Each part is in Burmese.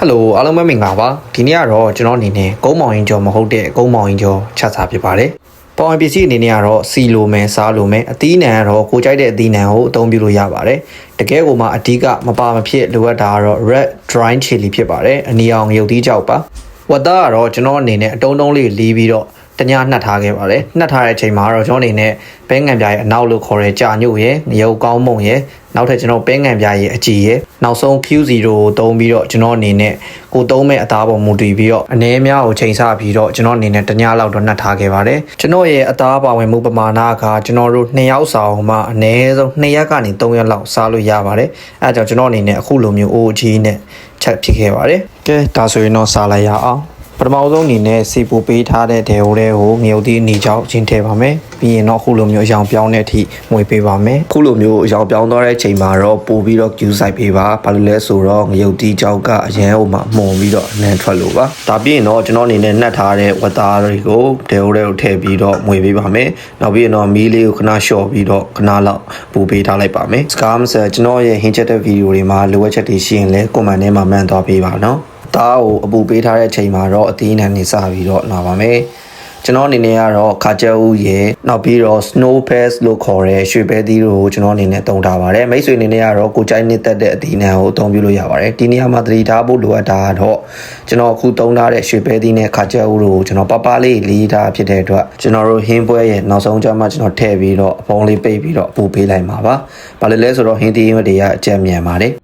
Hello အားလုံးပဲမင်္ဂလာပါဒီနေ့ကတော့ကျွန်တော်အနေနဲ့ကုန်းမောင်ရင်ကျော်မဟုတ်တဲ့ကုန်းမောင်ရင်ကျော်ချက်စားဖြစ်ပါတယ်ပေါင်ပစ္စည်းအနေနဲ့ကတော့စီလိုမယ်စားလိုမယ်အသီးနှံကတော့ကိုကြိုက်တဲ့အသီးနှံကိုအသုံးပြုလို့ရပါတယ်တကယ်ကိုမှအဓိကမပါမဖြစ်လိုအပ်တာကတော့ red dry chili ဖြစ်ပါတယ်အနီအောင်ရုပ်သီးကြောက်ပါဝတ်သားကတော့ကျွန်တော်အနေနဲ့အတုံးလေးလီးပြီးတော့တညနှက်ထားခဲ့ပါတယ်နှက်ထားတဲ့အချိန်မှာတော့ကျွန်တော်အနေနဲ့ပဲငံပြားရဲ့အနောက်လို့ခေါ်တဲ့ကြာညို့ရဲ့ငရုတ်ကောင်းမုံရဲ့နောက်ထပ်ကျွန်တော်ပဲငံပြားရဲ့အကြည်ရဲ့နောက်ဆုံး Q0 ကိုသုံးပြီးတော့ကျွန်တော်အနေနဲ့ကိုသုံးမဲ့အသားပေါ်မူတည်ပြီးတော့အနေအများကိုချိန်ဆပြီးတော့ကျွန်တော်အနေနဲ့တညလောက်တော့နှက်ထားခဲ့ပါတယ်ကျွန်တော်ရဲ့အသားပါဝင်မှုပမာဏကကျွန်တော်တို့2ရောက်ဆောင်မှအနည်းဆုံး2ရက်ကနေ3ရက်လောက်စားလို့ရပါတယ်အဲဒါကြောင့်ကျွန်တော်အနေနဲ့အခုလိုမျိုး OG နဲ့ချက်ဖြစ်ခဲ့ပါတယ်ကဲဒါဆိုရင်တော့စားလိုက်ရအောင်ပထမဆုံးအနေနဲ့စီပူပေးထားတဲ့ဒေဟိုတွေကိုငရုတ်သီးအနေကြောင့်ချင်းထည့်ပါမယ်ပြီးရင်တော့ခုလိုမျိုးအရောင်ပြောင်းတဲ့အထိမွေပေးပါမယ်ခုလိုမျိုးအရောင်ပြောင်းသွားတဲ့အချိန်မှာတော့ပို့ပြီးတော့ကျူးဆိုင်ပေးပါဘာလို့လဲဆိုတော့ငရုတ်သီးကြောင့်ကအရန်ဟိုမှာမှုန်ပြီးတော့အနံထွက်လို့ပါဒါပြီးရင်တော့ကျွန်တော်အနေနဲ့နှက်ထားတဲ့ဝတ်သားတွေကိုဒေဟိုတွေကိုထည့်ပြီးတော့မွေပေးပါမယ်နောက်ပြီးရင်တော့မီးလေးကိုခဏလျှော့ပြီးတော့ခဏလောက်ပို့ပေးထားလိုက်ပါမယ်စကားမစကျွန်တော်ရဲ့ဟင်းချက်တဲ့ဗီဒီယိုတွေမှာလိုအပ်ချက်တွေရှိရင်လည်းကွန်မန့်ထဲမှာမှန်သွားပေးပါနော်သားကိုအပူပေးထားတဲ့ချိန်မှာတော့အသီးနှံနေစပြီးတော့လာပါမယ်ကျွန်တော်အနေနဲ့ကတော့ခါကျဲဦးရဲ့နောက်ပြီးတော့ snow pass လို့ခေါ်တဲ့ရွှေပဲသီးတို့ကိုကျွန်တော်အနေနဲ့တုံထားပါတယ်မိတ်ဆွေအနေနဲ့ကတော့ကိုကြိုက်နေတတ်တဲ့အသီးနှံကိုအသုံးပြုလို့ရပါတယ်ဒီနေရာမှာသတိထားဖို့လိုအပ်တာကတော့ကျွန်တော်အခုတုံထားတဲ့ရွှေပဲသီးနဲ့ခါကျဲဦးတို့ကိုကျွန်တော်ပပလေးလေးထားဖြစ်တဲ့အတွက်ကျွန်တော်တို့ဟင်းပွဲရဲ့နောက်ဆုံးကျမှကျွန်တော်ထည့်ပြီးတော့အပုံးလေးပိတ်ပြီးတော့အပူပေးလိုက်မှာပါဘာလို့လဲဆိုတော့ဟင်းသီးတွေကအကြက်မြန်ပါတယ်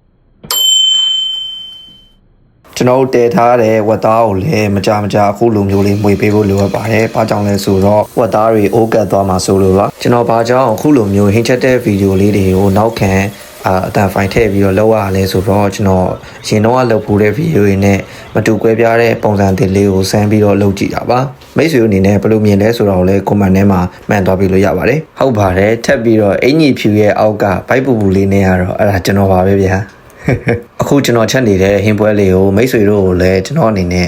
ကျွန်တော်တည်ထားတဲ့ဝတ်သားကိုလည်းမကြအခုလိုမျိုးလေးမှွေပေးဖို့လိုအပ်ပါတယ်။ဘာကြောင့်လဲဆိုတော့ဝတ်သားတွေအိုးကတ်သွားမှာဆိုလို့ပါ။ကျွန်တော်ဘာကြောင့်အခုလိုမျိုးဟင်းချက်တဲ့ဗီဒီယိုလေးတွေကိုနောက်ခံအတန်ဖိုင်ထည့်ပြီးတော့လောက်ရလဲဆိုတော့ကျွန်တော်အရင်တော့လုပ်ဖို့တဲ့ဗီဒီယိုတွေနဲ့မတူကွဲပြားတဲ့ပုံစံသစ်လေးကိုစမ်းပြီးတော့လုပ်ကြည့်တာပါ။မိတ်ဆွေအနေနဲ့ဘယ်လိုမြင်လဲဆိုတော့လည်းကွန်မန့်ထဲမှာမှန်သွားပြီးလို့ရပါတယ်။ဟုတ်ပါတယ်။ထပ်ပြီးတော့အင်ကြီးဖြူရဲ့အောက်ကဘိုက်ပူပူလေးနဲ့ကတော့အဲ့ဒါကျွန်တော်ပါပဲဗျာ။အခုကျွန်တော်ချက်နေတဲ့ဟင်းပွဲလေးကိုမိတ်ဆွေတို့ကိုလည်းကျွန်တော်အနေနဲ့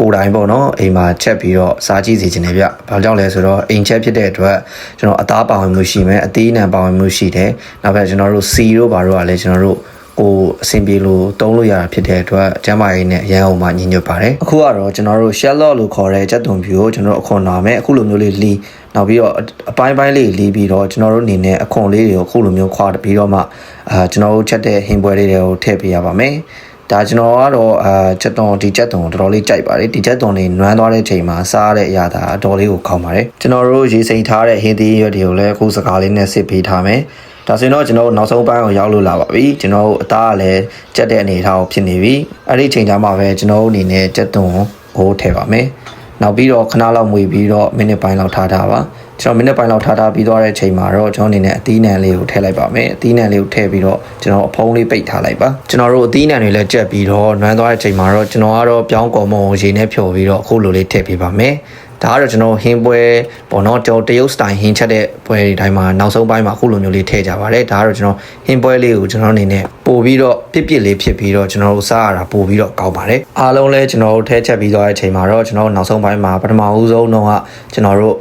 ကိုယ်တိုင်ပေါ့နော်အိမ်မှာချက်ပြီးတော့စားကြည့်စီခြင်းနဲ့ဗျ။ဘာကြောင့်လဲဆိုတော့အိမ်ချက်ဖြစ်တဲ့အတွက်ကျွန်တော်အသားပါဝင်မှုရှိမယ်အသီးနှံပါဝင်မှုရှိတယ်။နောက်ပြီးကျွန်တော်တို့စီတို့ဘာတို့ကလည်းကျွန်တော်တို့ကိုအဆင်ပြေလို့တုံးလို့ရတာဖြစ်တဲ့အတွက်ကျမ်းမာရေးနဲ့ရန်အောင်မှညှညွတ်ပါတယ်အခုကတော့ကျွန်တော်တို့ Sherlock လို့ခေါ်တဲ့ကြက်သွန်ဖြူကိုကျွန်တော်တို့အခွန်နာမယ်အခုလိုမျိုးလေးလီနောက်ပြီးတော့အပိုင်းလေးလီပြီးတော့ကျွန်တော်တို့အနေနဲ့အခွန်လေးတွေကိုအခုလိုမျိုးခွာပြီးတော့မှကျွန်တော်တို့ချက်တဲ့ဟင်းပွဲလေးတွေကိုထည့်ပေးရပါမယ်ဒါကျွန်တော်ကတော့ချက်သွန်ဒီချက်သွန်တော်တော်လေးကြိုက်ပါတယ်ဒီချက်သွန်လေးနွမ်းသွားတဲ့ချိန်မှာစားတဲ့အရာဒါအတော်လေးကိုကောင်းပါတယ်ကျွန်တော်တို့ရေစိမ်ထားတဲ့ဟင်းသီးရွက်တွေကိုလည်းအခုစကားလေးနဲ့စစ်ပေးထားမယ်ဒါဆိုရင်တော့ကျွန်တော်နောက်ဆုံးပိုင်းကိုရောက်လို့လာပါပြီကျွန်တော်အသားကလည်းကြက်တဲ့အနေအထားကိုဖြစ်နေပြီအဲ့ဒီချိန်ကျမှပဲကျွန်တော်အနေနဲ့ကြက်သွန်ကိုထည့်ပါမယ်နောက်ပြီးတော့ခဏလောက်မွေပြီးတော့မိနစ်ပိုင်းလောက်ထားပါကျွန်တော်မိနစ်ပိုင်းလောက်ထားပြီးသွားတဲ့အချိန်မှာတော့ကျွန်တော်အနေနဲ့အသီးနှံလေးကိုထည့်လိုက်ပါမယ်အသီးနှံလေးကိုထည့်ပြီးတော့ကျွန်တော်အဖုံးလေးပိတ်ထားလိုက်ပါကျွန်တော်တို့အသီးနှံတွေလည်းကြက်ပြီးတော့နွမ်းသွားတဲ့အချိန်မှာတော့ကျွန်တော်ကတော့ပြောင်းကော်မုံကိုရေနဲ့ဖြော်ပြီးတော့အခုလိုလေးထည့်ပေးပါမယ်ဒါကတော့ကျွန်တော်ဟင်းပွဲပေါ့နော်ကျွန်တော်တရုတ်စတိုင်ဟင်းချက်တဲ့ပွဲတွေတိုင်းမှာနောက်ဆုံးပိုင်းမှာအခုလိုမျိုးလေးထည့်ကြပါတယ်ဒါကတော့ကျွန်တော်ဟင်းပွဲလေးကိုကျွန်တော်အနေနဲ့ပို့ပြီးတော့ပြစ်လေးဖြစ်ပြီးတော့ကျွန်တော်တို့စားရတာပို့ပြီးတော့ကောင်းပါတယ်အားလုံးလည်းကျွန်တော်တို့ထည့်ချက်ပြီးသွားတဲ့အချိန်မှာတော့ကျွန်တော်နောက်ဆုံးပိုင်းမှာပထမဦးဆုံးတော့ကကျွန်တော်တို့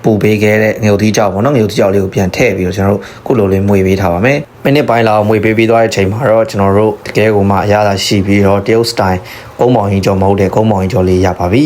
ပူပေးခဲ့တဲ့ငရုတ်သီးကြောက်ပေါ့နော်ငရုတ်သီးကြောက်လေးကိုပြန်ထည့်ပြီးတော့ကျွန်တော်တို့ခုလိုလေးမွေပေးထားပါမယ်မိနစ်ပိုင်းလောက်မွေပေးသွားတဲ့အချိန်မှာတော့ကျွန်တော်တို့တကယ်ကိုမှအရသာရှိပြီးတော့တရုတ်စတိုင်ကုန်းမောင်ရင်ကျော်မဟုတ်တဲ့ကုန်းမောင်ရင်ကျော်လေးရပါပြီ